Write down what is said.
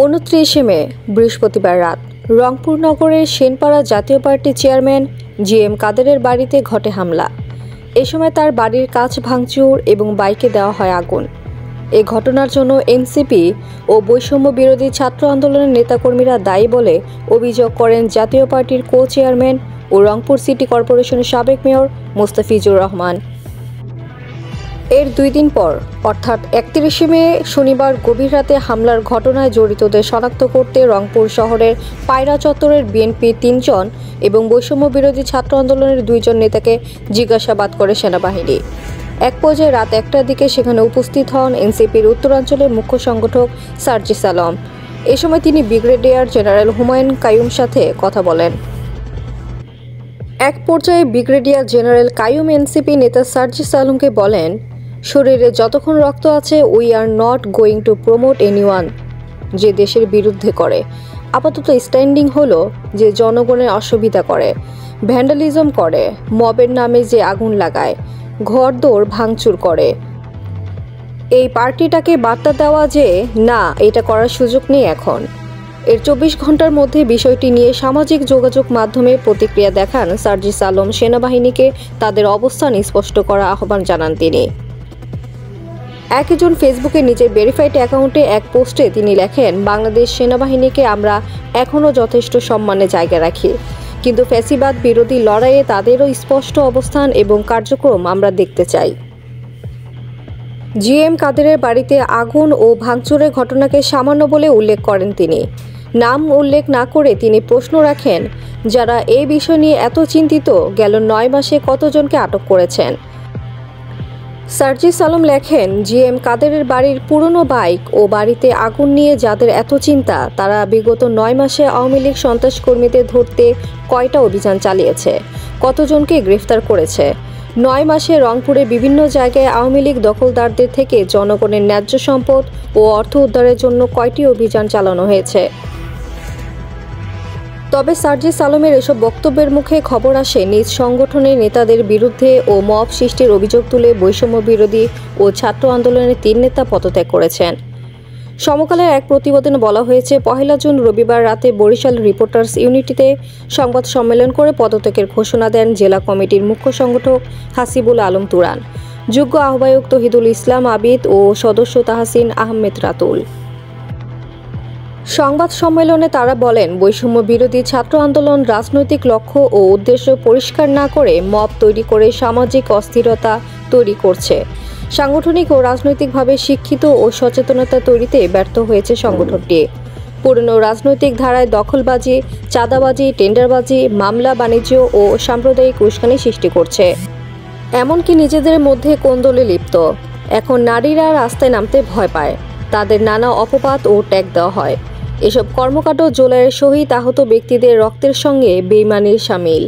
29 মে বৃহস্পতিবার রাত রংপুর নগরের সেনপাড়া জাতীয় পার্টির চেয়ারম্যান জিএম কাদেরের বাড়িতে ঘটে হামলা। এ সময় তার বাড়ির কাচ ভাঙচুর এবং বাইকে দেওয়া হয় আগুন। এ ঘটনার জন্য এনসিপি ও বৈষম্য বিরোধী ছাত্র আন্দোলনের নেতাকর্মীরা দায়ী বলে অভিযোগ করেন জাতীয় পার্টির কো চেয়ারম্যান ও রংপুর সিটি কর্পোরেশনের সাবেক মেয়র মোস্তাফিজুর রহমান। এর 2 দিন পর অর্থাৎ 31 মে শনিবার গভীর রাতে হামলার ঘটনায় জড়িতদের শনাক্ত করতে রংপুর শহরের পায়রা চত্বরের বিএনপির 3 জন এবং বৈষম্য বিরোধী ছাত্র আন্দোলনের 2 জন নেতাকে জিজ্ঞাসাবাদ করে সেনাবাহিনী। এক পর্যায়ে রাত 1টার দিকে সেখানে উপস্থিত হন এনসিপির উত্তরাঞ্চলের মুখ্য সংগঠক সার্জিস আলম। এ সময় তিনি ব্রিগেডিয়ার জেনারেল হুমায়ুন কাইয়ুম সাথে কথা বলেন। এক পর্যায়ে ব্রিগেডিয়ার জেনারেল কাইয়ুম এনসিপি নেতা সার্জিস আলমকে বলেন, শরীরে যতক্ষণ রক্ত আছে we are not going to promote anyone যে দেশের বিরুদ্ধে করে। আপাতত স্ট্যান্ডিং হলো যে জনগণের অসুবিধা করে, ভ্যান্ডালিজম করে, মবের নামে যে আগুন লাগায়, ঘরদোর ভাঙচুর করে। এই পার্টিটাকে বার্তা দেওয়া যে না, এটা করার সুযোগ নেই এখন। এর 24 ঘন্টার মধ্যে বিষয়টি নিয়ে সামাজিক যোগাযোগ মাধ্যমে প্রতিক্রিয়া দেখান সার্জিস আলম। সেনাবাহিনীকে তাদের অবস্থান স্পষ্ট করার আহ্বান জানান তিনি। একজন ফেসবুকে নিজের ভেরিফাইড অ্যাকাউন্টে এক পোস্টে তিনি লেখেন, বাংলাদেশ সেনাবাহিনীকে আমরা এখনও যথেষ্ট সম্মানে জায়গা রাখি, কিন্তু ফ্যাসিবাদ বিরোধী লড়াইয়ে তাদেরও স্পষ্ট অবস্থান এবং কার্যক্রম আমরা দেখতে চাই। জিএম কাদেরের বাড়িতে আগুন ও ভাঙচুরের ঘটনাকে সামান্য বলে উল্লেখ করেন তিনি। নাম উল্লেখ না করে তিনি প্রশ্ন রাখেন, যারা এই বিষয় নিয়ে এত চিন্তিত গেল 9 মাসে কতজনকে আটক করেছেন। সার্জিস আলম লেখেন, জিএম কাদেরের বাড়ির পুরনো বাইক ও বাড়িতে আগুন নিয়ে যাদের এত চিন্তা, তারা বিগত 9 মাসে আওয়ামী লীগ সন্ত্রাসকর্মীদের ধরতে কয়টা অভিযান চালিয়েছে, কতজনকে গ্রেফতার করেছে। 9 মাসে রংপুরের বিভিন্ন জায়গায় আওয়ামী লীগ দখলদারদের থেকে জনগণের ন্যায্য সম্পদ ও অর্থ উদ্ধারের জন্য কয়টি অভিযান চালানো হয়েছে। তবে সার্জিস আলমের এসব বক্তব্যের মুখে খবর আসে নিজ সংগঠনের নেতাদের বিরুদ্ধে ও মব সৃষ্টির অভিযোগ তুলে বৈষম্য বিরোধী ও ছাত্র আন্দোলনের 3 নেতা পদত্যাগ করেছেন। সমকালের এক প্রতিবেদনে বলা হয়েছে, 1 জুন রবিবার রাতে বরিশাল রিপোর্টার্স ইউনিটিতে সংবাদ সম্মেলন করে পদত্যাগের ঘোষণা দেন জেলা কমিটির মুখ্য সংগঠক হাসিবুল আলম তুরান, যুগ্ম আহ্বায়ক তহিদুল ইসলাম আবিদ ও সদস্য তাহসিন আহমেদ রাতুল। সংবাদ সম্মেলনে তারা বলেন, বৈষম্য বিরোধী ছাত্র আন্দোলন রাজনৈতিক লক্ষ্য ও উদ্দেশ্য পরিষ্কার না করে মব তৈরি করে সামাজিক অস্থিরতা তৈরি করছে। সাংগঠনিক ও রাজনৈতিকভাবে শিক্ষিত ও সচেতনতা তৈরিতে ব্যর্থ হয়েছে সংগঠনটি। পুরনো রাজনৈতিক ধারায় দখলবাজি, চাঁদাবাজি, টেন্ডারবাজি, মামলা বাণিজ্য ও সাম্প্রদায়িক উস্কানি সৃষ্টি করছে। এমনকি নিজেদের মধ্যে কোন্দলে লিপ্ত। এখন নারীরা রাস্তায় নামতে ভয় পায়, তাদের নানা অপবাদ ও ট্যাগ দেওয়া হয়। এসব কর্মকাণ্ড জুলাইয়ের শহীদ আহত ব্যক্তিদের রক্তের সঙ্গে বেইমানির শামিল।